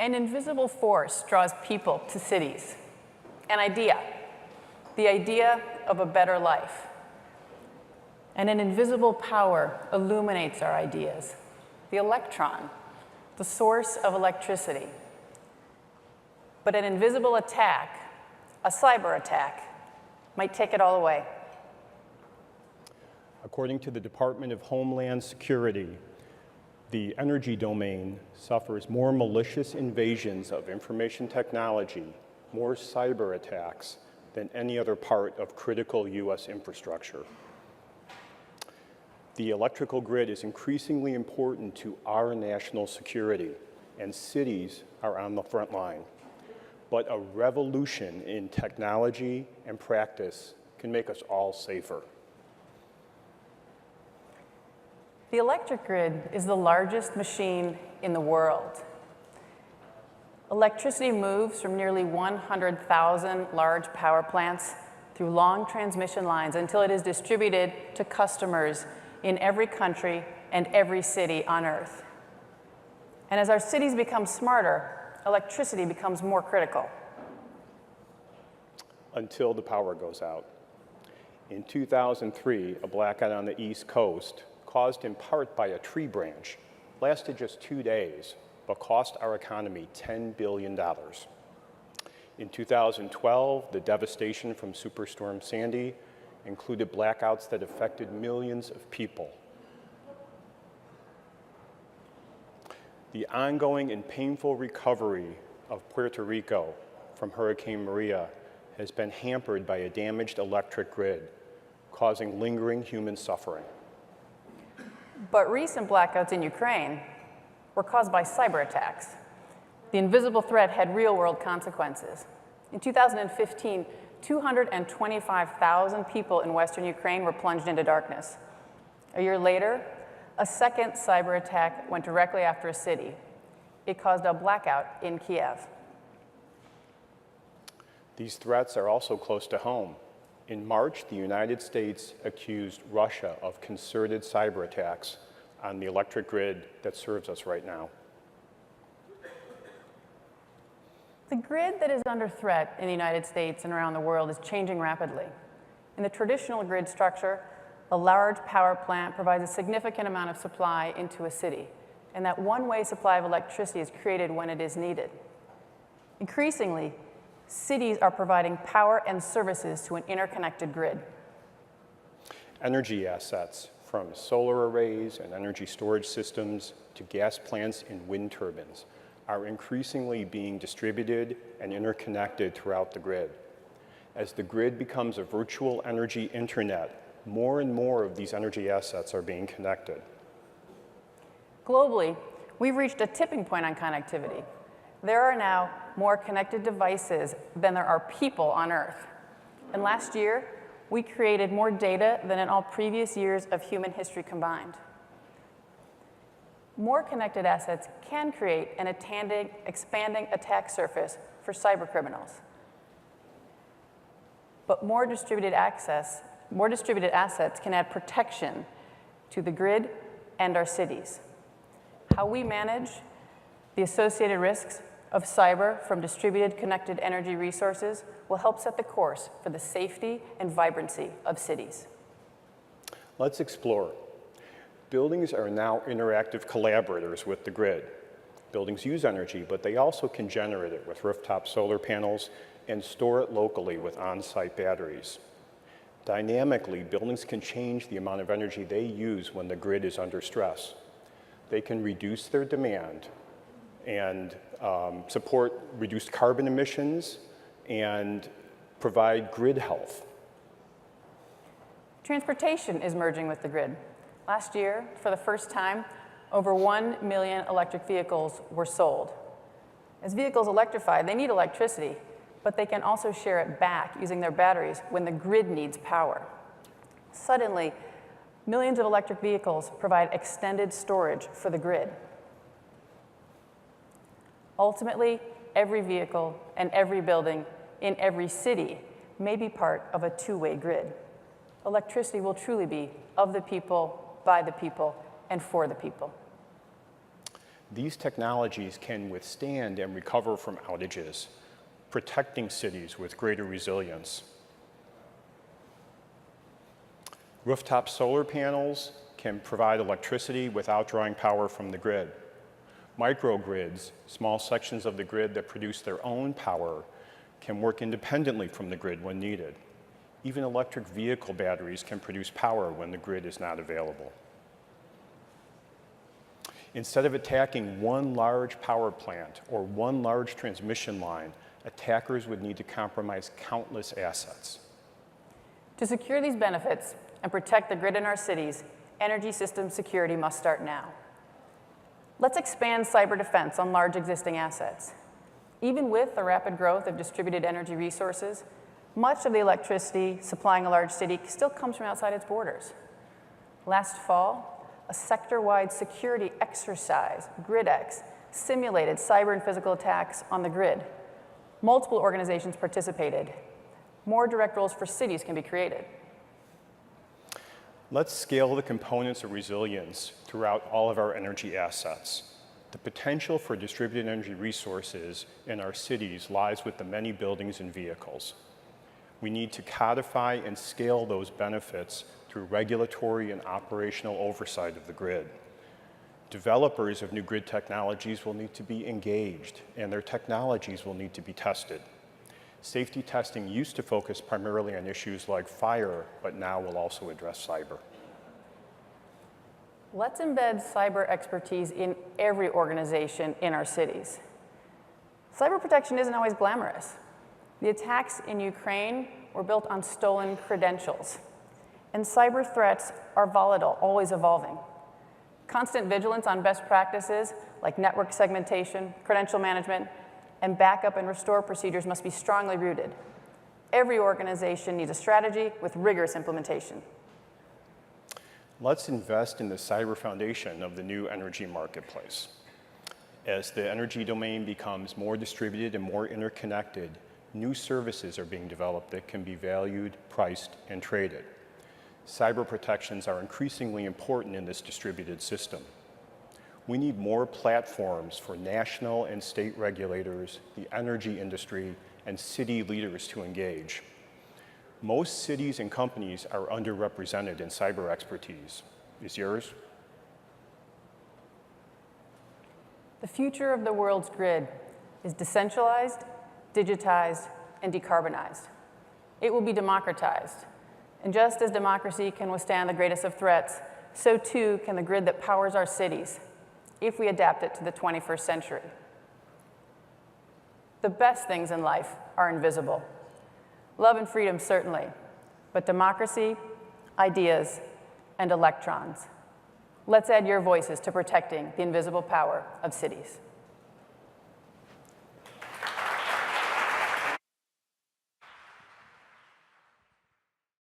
An invisible force draws people to cities. An idea, the idea of a better life. And an invisible power illuminates our ideas, the electron, the source of electricity. But an invisible attack, a cyber attack, might take it all away. According to the Department of Homeland Security, the energy domain suffers more malicious invasions of information technology, more cyber attacks than any other part of critical US infrastructure. The electrical grid is increasingly important to our national security, and cities are on the front line. But a revolution in technology and practice can make us all safer. The electric grid is the largest machine in the world. Electricity moves from nearly 100,000 large power plants through long transmission lines until it is distributed to customers in every country and every city on Earth. And as our cities become smarter, electricity becomes more critical. Until the power goes out. In 2003, a blackout on the East Coast, caused in part by a tree branch, lasted just 2 days, but cost our economy $10 billion. In 2012, the devastation from Superstorm Sandy included blackouts that affected millions of people. The ongoing and painful recovery of Puerto Rico from Hurricane Maria has been hampered by a damaged electric grid, causing lingering human suffering. But recent blackouts in Ukraine were caused by cyber attacks. The invisible threat had real-world consequences. In 2015, 225,000 people in Western Ukraine were plunged into darkness. A year later, a second cyber attack went directly after a city. It caused a blackout in Kiev. These threats are also close to home. In March, the United States accused Russia of concerted cyber attacks on the electric grid that serves us right now. The grid that is under threat in the United States and around the world is changing rapidly. In the traditional grid structure, a large power plant provides a significant amount of supply into a city, and that one-way supply of electricity is created when it is needed. Increasingly, cities are providing power and services to an interconnected grid. Energy assets, from solar arrays and energy storage systems to gas plants and wind turbines, are increasingly being distributed and interconnected throughout the grid. As the grid becomes a virtual energy internet, more and more of these energy assets are being connected. Globally, we've reached a tipping point on connectivity. There are now more connected devices than there are people on Earth. And last year, we created more data than in all previous years of human history combined. More connected assets can create an expanding attack surface for cybercriminals. But more distributed assets can add protection to the grid and our cities. How we manage the associated risks of cyber from distributed connected energy resources will help set the course for the safety and vibrancy of cities. Let's explore. Buildings are now interactive collaborators with the grid. Buildings use energy, but they also can generate it with rooftop solar panels and store it locally with on-site batteries. Dynamically, buildings can change the amount of energy they use when the grid is under stress. They can reduce their demand and support reduced carbon emissions and provide grid health. Transportation is merging with the grid. Last year, for the first time, over 1 million electric vehicles were sold. As vehicles electrify, they need electricity, but they can also share it back using their batteries when the grid needs power. Suddenly, millions of electric vehicles provide extended storage for the grid. Ultimately, every vehicle and every building in every city may be part of a two-way grid. Electricity will truly be of the people, by the people, and for the people. These technologies can withstand and recover from outages, protecting cities with greater resilience. Rooftop solar panels can provide electricity without drawing power from the grid. Microgrids, small sections of the grid that produce their own power, can work independently from the grid when needed. Even electric vehicle batteries can produce power when the grid is not available. Instead of attacking one large power plant or one large transmission line, attackers would need to compromise countless assets. To secure these benefits and protect the grid in our cities, energy system security must start now. Let's expand cyber defense on large existing assets. Even with the rapid growth of distributed energy resources, much of the electricity supplying a large city still comes from outside its borders. Last fall, a sector-wide security exercise, GridX, simulated cyber and physical attacks on the grid. Multiple organizations participated. More direct roles for cities can be created. Let's scale the components of resilience throughout all of our energy assets. The potential for distributed energy resources in our cities lies with the many buildings and vehicles. We need to codify and scale those benefits through regulatory and operational oversight of the grid. Developers of new grid technologies will need to be engaged, and their technologies will need to be tested. Safety testing used to focus primarily on issues like fire, but now will also address cyber. Let's embed cyber expertise in every organization in our cities. Cyber protection isn't always glamorous. The attacks in Ukraine were built on stolen credentials. And cyber threats are volatile, always evolving. Constant vigilance on best practices like network segmentation, credential management, and backup and restore procedures must be strongly rooted. Every organization needs a strategy with rigorous implementation. Let's invest in the cyber foundation of the new energy marketplace. As the energy domain becomes more distributed and more interconnected, new services are being developed that can be valued, priced, and traded. Cyber protections are increasingly important in this distributed system. We need more platforms for national and state regulators, the energy industry, and city leaders to engage. Most cities and companies are underrepresented in cyber expertise. Is yours? The future of the world's grid is decentralized, digitized, and decarbonized. It will be democratized. And just as democracy can withstand the greatest of threats, so too can the grid that powers our cities, if we adapt it to the 21st century. The best things in life are invisible. Love and freedom, certainly, but democracy, ideas, and electrons. Let's add your voices to protecting the invisible power of cities.